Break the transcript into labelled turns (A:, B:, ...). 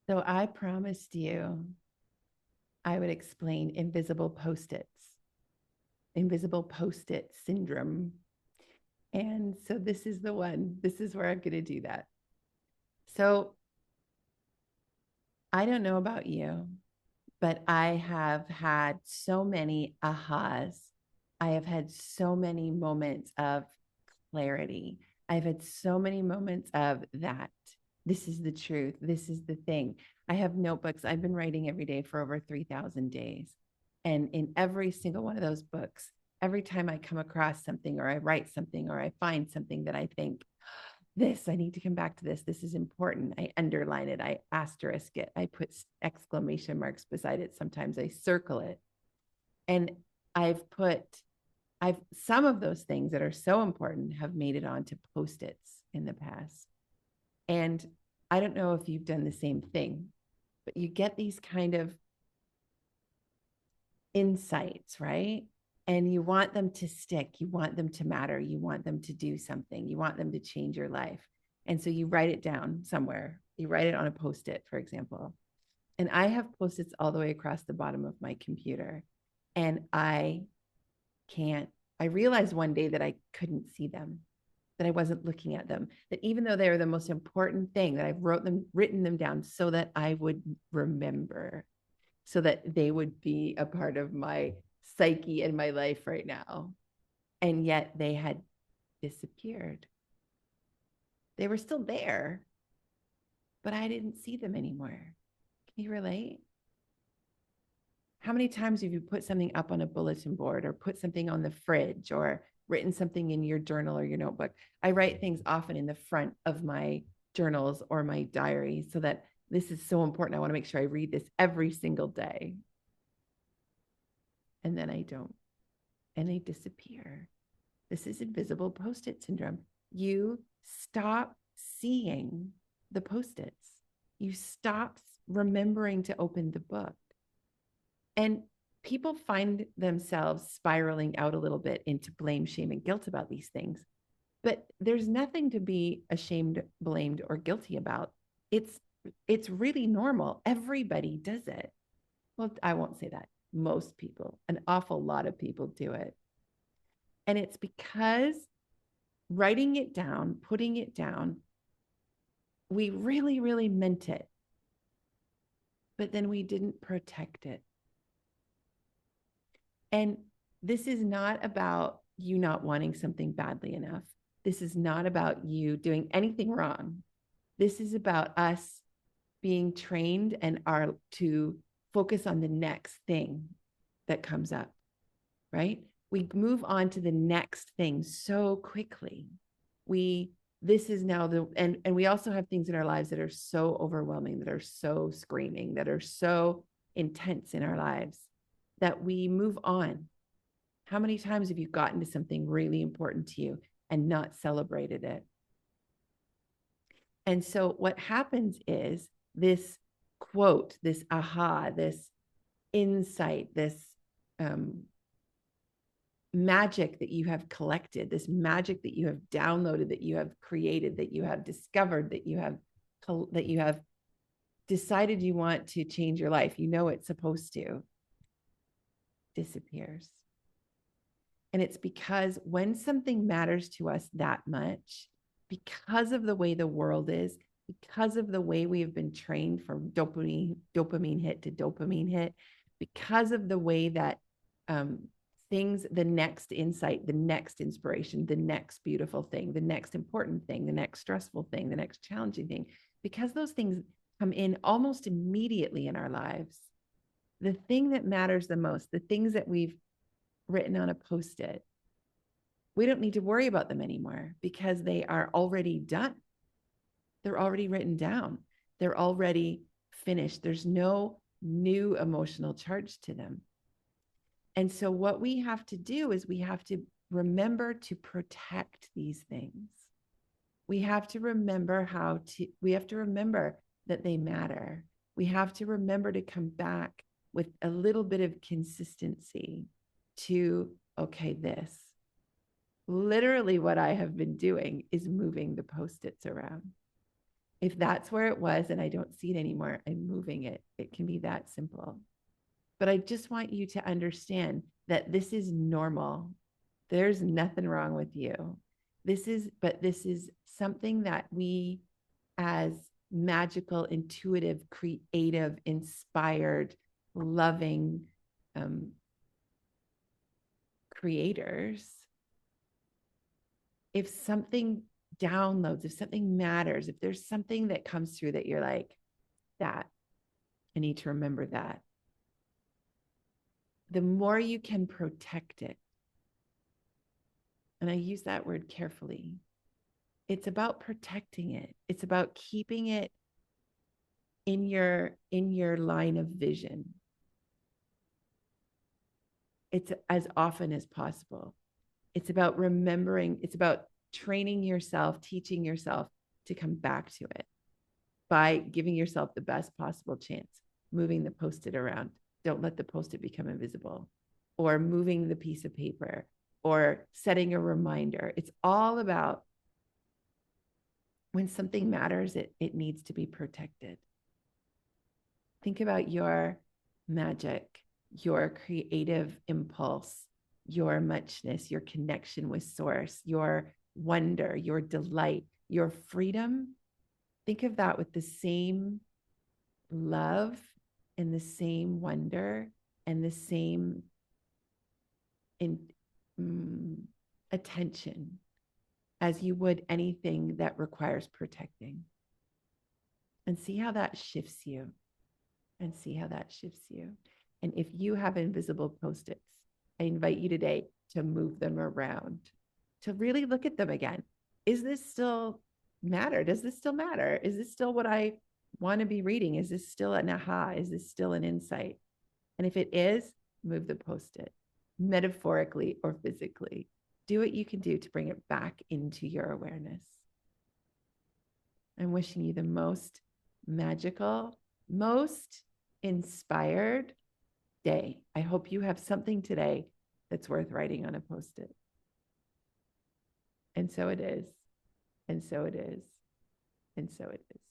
A: So I promised you I would explain invisible post-it syndrome. And so this is the one. This is where I'm going to do that. So I don't know about you, but I have had so many ahas. I have had so many moments of clarity. I've had so many moments of that. This is the truth. This is the thing. I have notebooks. I've been writing every day for over 3,000 days. And in every single one of those books, every time I come across something or I write something or I find something that I think, this, I need to come back to this. This is important. I underline it. I asterisk it. I put exclamation marks beside it. Sometimes I circle it. And I've put I've some of those things that are so important have made it onto post-its in the past. And I don't know if you've done the same thing, but you get these kind of insights, right? And you want them to stick, you want them to matter, you want them to do something, you want them to change your life. And so you write it down somewhere. You write it on a post-it, for example. And I have post-its all the way across the bottom of my computer. And can't, I realized one day that I couldn't see them, that I wasn't looking at them, that even though they were the most important thing, that I've written them down so that I would remember, so that they would be a part of my psyche and my life right now. And yet they had disappeared. They were still there, but I didn't see them anymore. Can you relate? How many times have you put something up on a bulletin board or put something on the fridge or written something in your journal or your notebook? I write things often in the front of my journals or my diary so that this is so important. I want to make sure I read this every single day. And then I don't, and they disappear. This is invisible post-it syndrome. You stop seeing the post-its. You stop remembering to open the book. And people find themselves spiraling out a little bit into blame, shame, and guilt about these things. But there's nothing to be ashamed, blamed, or guilty about. It's it's really normal. Everybody does it. Well, I won't say that. Most people, an awful lot of people do it. And it's because writing it down, putting it down, we really, really meant it. But then we didn't protect it. And this is not about you not wanting something badly enough. This is not about you doing anything wrong. This is about us being trained and are to focus on the next thing that comes up, right? We move on to the next thing so quickly. This is now and we also have things in our lives that are so overwhelming, that are so screaming, that are so intense in our lives that we move on. How many times have you gotten to something really important to you and not celebrated it? And so what happens is this quote, this aha, this insight, this um, magic that you have collected, this magic that you have downloaded, that you have created, that you have discovered, that you have decided you want to change your life, you know it's supposed to, disappears. And it's because when something matters to us that much, because of the way the world is, because of the way we have been trained from dopamine hit to dopamine hit, because of the way that things, the next insight, the next inspiration, the next beautiful thing, the next important thing, the next stressful thing, the next challenging thing, because those things come in almost immediately in our lives, the thing that matters the most, the things that we've written on a post-it, we don't need to worry about them anymore because they are already done. They're already written down. They're already finished. There's no new emotional charge to them. And so what we have to do is we have to remember to protect these things. We have to remember we have to remember that they matter. We have to remember to come back with a little bit of consistency to, okay, this. Literally what I have been doing is moving the post-its around. If that's where it was and I don't see it anymore, I'm moving it. It can be that simple. But I just want you to understand that this is normal. There's nothing wrong with you. This is something that we, as magical, intuitive, creative, inspired, loving creators, if something downloads, if something matters, if there's something that comes through that you're like, that, I need to remember that, the more you can protect it. And I use that word carefully. It's about protecting it. It's about keeping it in your line of vision. It's as often as possible. It's about remembering, it's about training yourself, teaching yourself to come back to it by giving yourself the best possible chance, moving the post-it around. Don't let the post-it become invisible, or moving the piece of paper, or setting a reminder. It's all about when something matters, it needs to be protected. Think about your magic, your creative impulse, your muchness, your connection with source, your wonder, your delight, your freedom. Think of that with the same love and the same wonder and the same in, attention as you would anything that requires protecting. And see how that shifts you. And see how that shifts you. And if you have invisible post-its, I invite you today to move them around, to really look at them again. Is this still matter? Does this still matter? Is this still what I want to be reading? Is this still an aha? Is this still an insight? And if it is, move the post-it, metaphorically or physically. Do what you can do to bring it back into your awareness. I'm wishing you the most magical, most inspired day. I hope you have something today that's worth writing on a post-it. And so it is. And so it is. And so it is.